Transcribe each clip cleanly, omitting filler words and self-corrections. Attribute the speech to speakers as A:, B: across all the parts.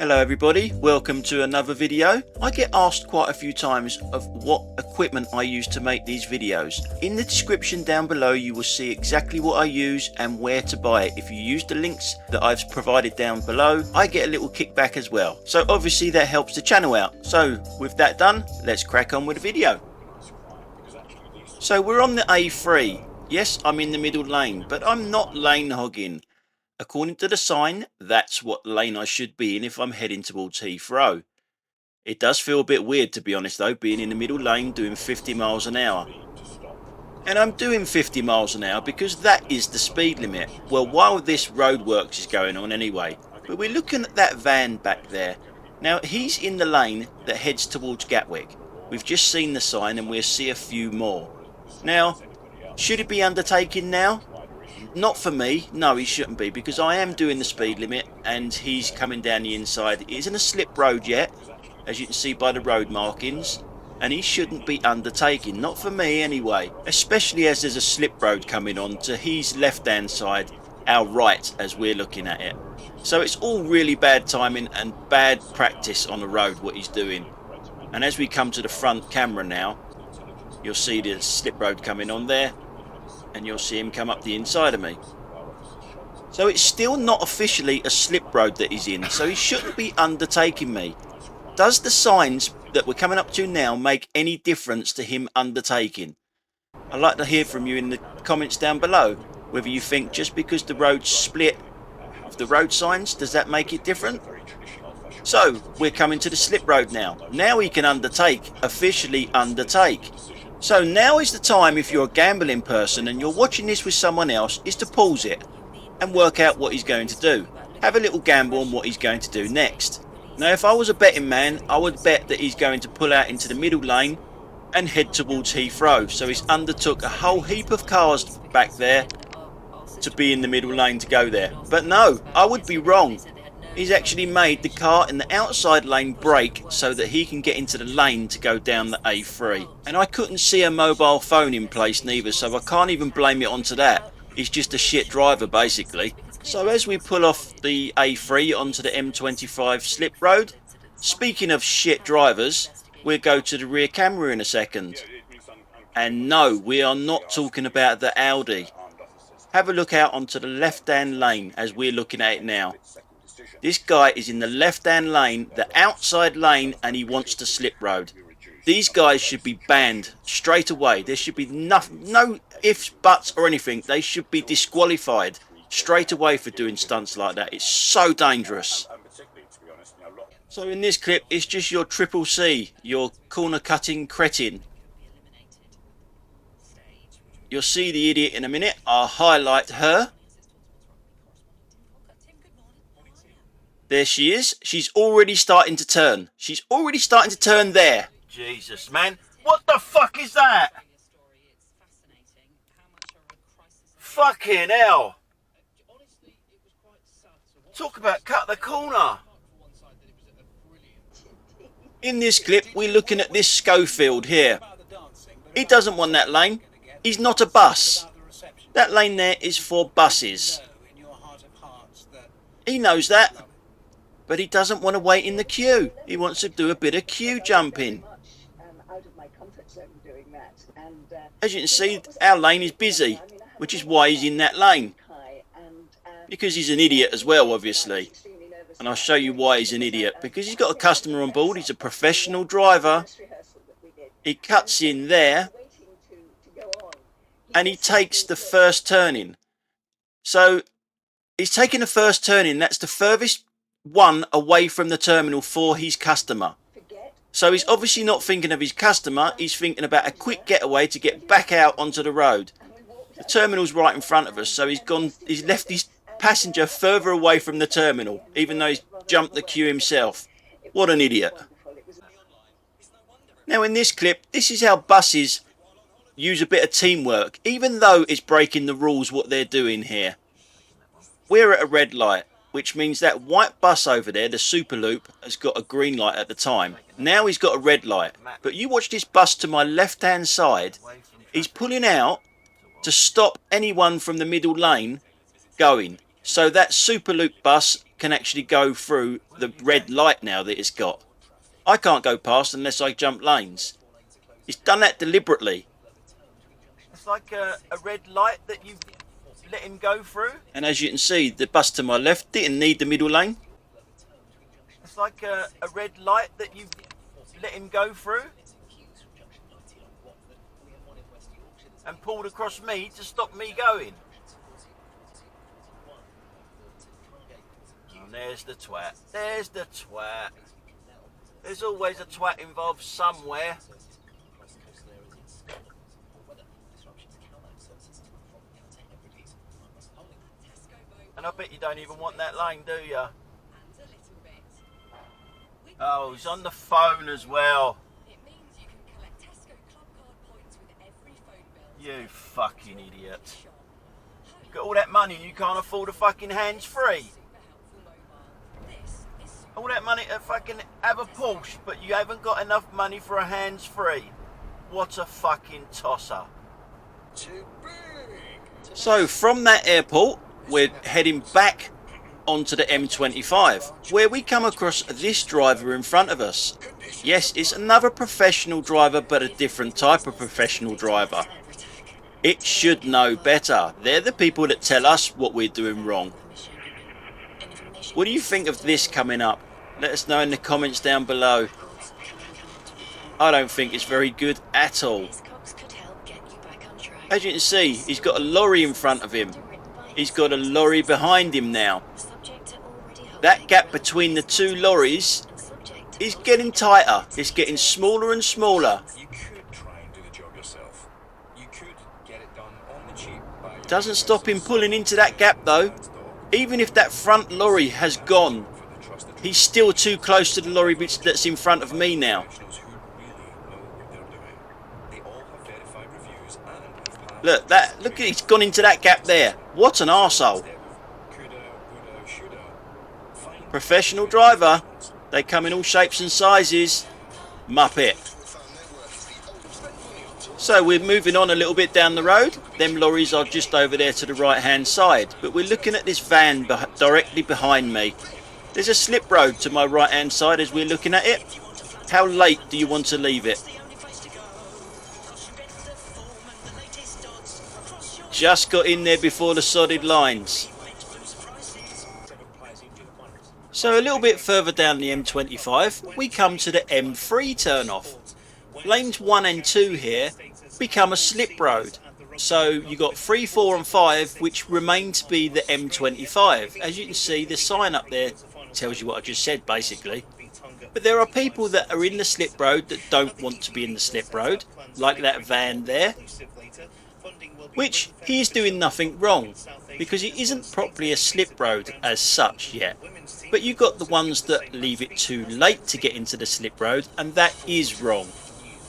A: Hello everybody, welcome to another video. I get asked quite a few times of what equipment I use to make these videos. In the description down below you will see exactly what I use and where to buy it. If you use the links that I've provided down below, I get a little kickback as well. So obviously that helps the channel out. So with that done, let's crack on with the video. So we're on the A3. Yes, I'm in the middle lane, but I'm not lane hogging. According to the sign, that's what lane I should be in if I'm heading towards Heathrow. It does feel a bit weird, to be honest though, being in the middle lane doing 50 miles an hour. And I'm doing 50 miles an hour because that is the speed limit. Well, while this roadworks is going on anyway. But we're looking at that van back there. Now, he's in the lane that heads towards Gatwick. We've just seen the sign and we'll see a few more. Now, should it be undertaken now? Not for me, no he shouldn't be, because I am doing the speed limit and he's coming down the inside. It isn't a slip road yet, as you can see by the road markings, and he shouldn't be undertaking, not for me anyway, especially as there's a slip road coming on to his left hand side, our right as we're looking at it. So it's all really bad timing and bad practice on the road what he's doing. And as we come to the front camera now, you'll see the slip road coming on there, and you'll see him come up the inside of me. So it's still not officially a slip road that he's in, so he shouldn't be undertaking me. Does the signs that we're coming up to now make any difference to him undertaking? I'd like to hear from you in the comments down below, whether you think just because the road's split of the road signs, does that make it different? So we're coming to the slip road now. Now he can undertake, officially undertake. So now is the time, if you're a gambling person and you're watching this with someone else, is to pause it and work out what he's going to do. Have a little gamble on what he's going to do next. Now if I was a betting man, I would bet that he's going to pull out into the middle lane and head towards Heathrow. So he's undertook a whole heap of cars back there to be in the middle lane to go there. But no, I would be wrong. He's actually made the car in the outside lane brake so that he can get into the lane to go down the A3. And I couldn't see a mobile phone in place neither, so I can't even blame it onto that. He's just a shit driver basically. So as we pull off the A3 onto the M25 slip road, speaking of shit drivers, we'll go to the rear camera in a second. And no, we are not talking about the Audi. Have a look out onto the left hand lane as we're looking at it now. This guy is in the left hand lane, the outside lane, and he wants to slip road. These guys should be banned straight away. There should be no ifs, buts or anything. They should be disqualified straight away for doing stunts like that. It's so dangerous. So in this clip, it's just your triple C, your corner cutting cretin. You'll see the idiot in a minute. I'll highlight her. There she is. She's already starting to turn. She's already starting to turn there. Jesus, man. What the fuck is that? Fucking hell. Talk about cut the corner. In this clip, we're looking at this Schofield here. He doesn't want that lane. He's not a bus. That lane there is for buses. He knows that. But he doesn't want to wait in the queue. He wants to do a bit of queue jumping. As you can see, our lane is busy, which is why he's in that lane. Because he's an idiot as well, obviously. And I'll show you why he's an idiot. Because he's got a customer on board. He's a professional driver. He cuts in there. And he takes the first turning. So he's taking the first turning. That's the furthest one away from the terminal for his customer. So he's obviously not thinking of his customer. He's thinking about a quick getaway to get back out onto the road. The terminal's right in front of us, so he's left his passenger further away from the terminal, even though he's jumped the queue himself. What an idiot. Now in this clip, this is how buses use a bit of teamwork, even though it's breaking the rules what they're doing here. We're at a red light, which means that white bus over there, the Superloop, has got a green light at the time. Now he's got a red light. But you watch this bus to my left hand side. He's pulling out to stop anyone from the middle lane going. So that Superloop bus can actually go through the red light now that it's got. I can't go past unless I jump lanes. It's done that deliberately. It's like a red light that you let him go through. And as you can see, the bus to my left didn't need the middle lane. It's like a red light that you let him go through. And pulled across me to stop me going. And there's the twat. There's the twat. There's always a twat involved somewhere. And I bet you don't even want that lane, do you? Oh, he's on the phone as well. You fucking idiot. You've got all that money and you can't afford a fucking hands-free. All that money to fucking have a Porsche, but you haven't got enough money for a hands-free. What a fucking tosser. So from that airport, we're heading back onto the M25, where we come across this driver in front of us. Yes, it's another professional driver, but a different type of professional driver. It should know better. They're the people that tell us what we're doing wrong. What do you think of this coming up? Let us know in the comments down below. I don't think it's very good at all. As you can see, he's got a lorry in front of him. He's got a lorry behind him now. That gap between the two lorries is getting tighter. It's getting smaller and smaller. Doesn't stop him pulling into that gap though. Even if that front lorry has gone, he's still too close to the lorry that's in front of me now. Look, he's gone into that gap there. What an arsehole. Professional driver. They come in all shapes and sizes. Muppet. So we're moving on a little bit down the road. Them lorries are just over there to the right hand side. But we're looking at this van directly behind me. There's a slip road to my right hand side as we're looking at it. How late do you want to leave it? Just got in there before the sodded lines. So a little bit further down the M25, we come to the M3 turn-off. Lanes 1 and 2 here become a slip road. So you got 3, 4 and 5 which remain to be the M25. As you can see, the sign up there tells you what I just said basically. But there are people that are in the slip road that don't want to be in the slip road, like that van there. Which he is doing nothing wrong, because it isn't properly a slip road as such yet. But you've got the ones that leave it too late to get into the slip road, and that is wrong.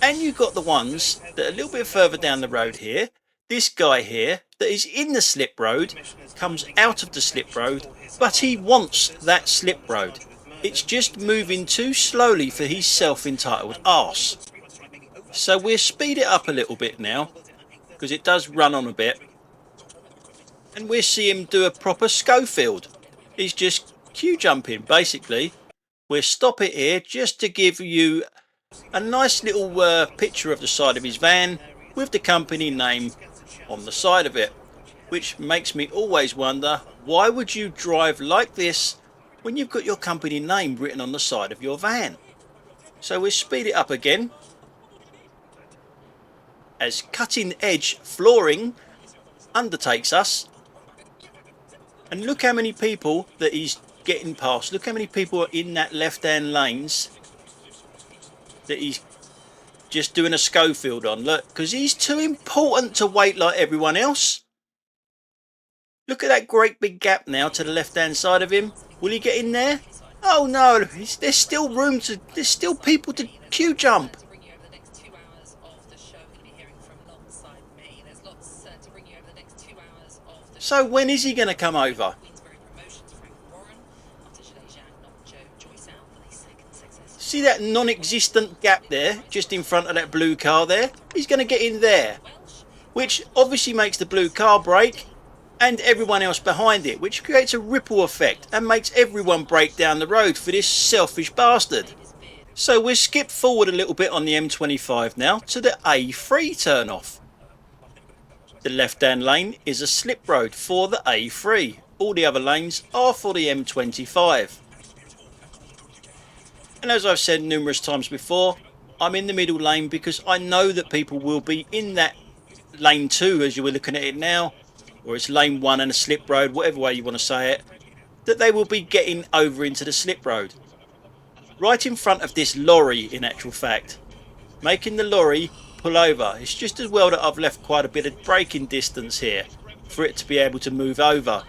A: And you've got the ones that are a little bit further down the road here. This guy here that is in the slip road comes out of the slip road, but he wants that slip road. It's just moving too slowly for his self-entitled arse. So we'll speed it up a little bit now, because it does run on a bit. And we'll see him do a proper Schofield. He's just queue jumping basically. We'll stop it here just to give you a nice little picture of the side of his van with the company name on the side of it, which makes me always wonder, why would you drive like this when you've got your company name written on the side of your van? So we'll speed it up again as cutting edge flooring undertakes us. And look how many people that he's getting past. Look how many people are in that left hand lanes that he's just doing a Schofield on. Look, because he's too important to wait like everyone else. Look at that great big gap now to the left hand side of him. Will he get in there? Oh no, there's still room to, there's still people to queue jump. So when is he going to come over? See that non-existent gap there, just in front of that blue car there? He's going to get in there. Which obviously makes the blue car brake. and everyone else behind it, which creates a ripple effect and makes everyone break down the road for this selfish bastard. So we'll skip forward a little bit on the M25 now to the A3 turnoff. The left hand lane is a slip road for the A3. All the other lanes are for the M25. And as I've said numerous times before, I'm in the middle lane because I know that people will be in that lane 2 as you were looking at it now, or it's lane 1 and a slip road, whatever way you want to say it, that they will be getting over into the slip road. Right in front of this lorry, in actual fact, making the lorry pull over. It's just as well that I've left quite a bit of braking distance here for it to be able to move over.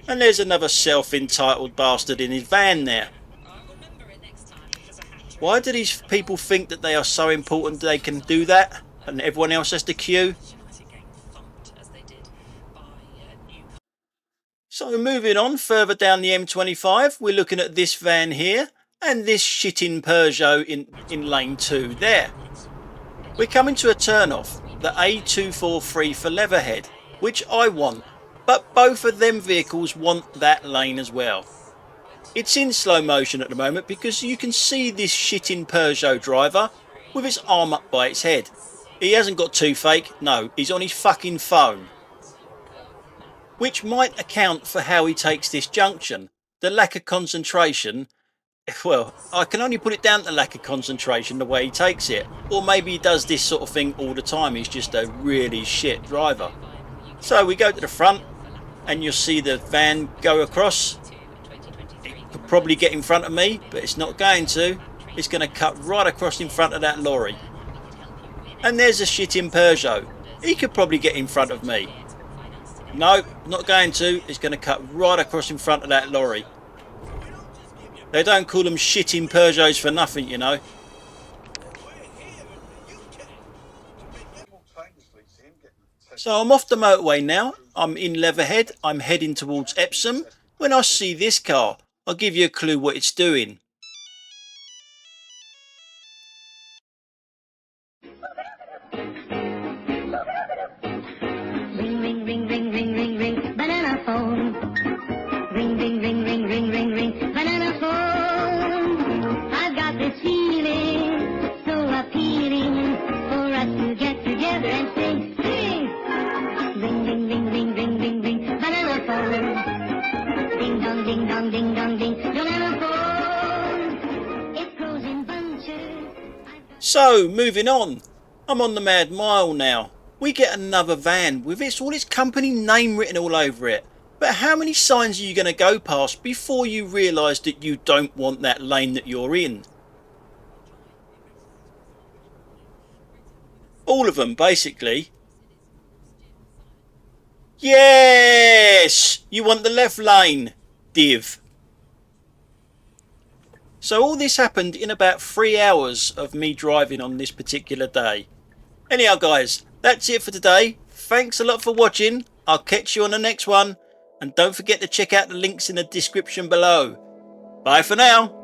A: And there's another self-entitled bastard in his van there. Why do these people think that they are so important they can do that and everyone else has to queue? So moving on further down the M25, we're looking at this van here and this shitting Peugeot in lane 2 there. We're coming to a turn-off, the A243 for Leatherhead, which I want, but both of them vehicles want that lane as well. It's in slow motion at the moment because you can see this shitting Peugeot driver with its arm up by its head. He hasn't got toothache, no, he's on his fucking phone. Which might account for how he takes this junction. The lack of concentration, well, I can only put it down to lack of concentration the way he takes it. Or maybe he does this sort of thing all the time, he's just a really shit driver. So we go to the front and you'll see the van go across. It could probably get in front of me, but it's not going to. It's going to cut right across in front of that lorry. And there's a shitting Peugeot. He could probably get in front of me. No, not going to. It's going to cut right across in front of that lorry. They don't call them shitting Peugeots for nothing, you know. So I'm off the motorway now. I'm in Leatherhead. I'm heading towards Epsom. When I see this car, I'll give you a clue what it's doing. So, moving on. I'm on the Mad Mile now. We get another van with all its company name written all over it. But how many signs are you going to go past before you realise that you don't want that lane that you're in? All of them, basically. Yes! You want the left lane, div. So all this happened in about 3 hours of me driving on this particular day. Anyhow guys, that's it for today. Thanks a lot for watching. I'll catch you on the next one. And don't forget to check out the links in the description below. Bye for now.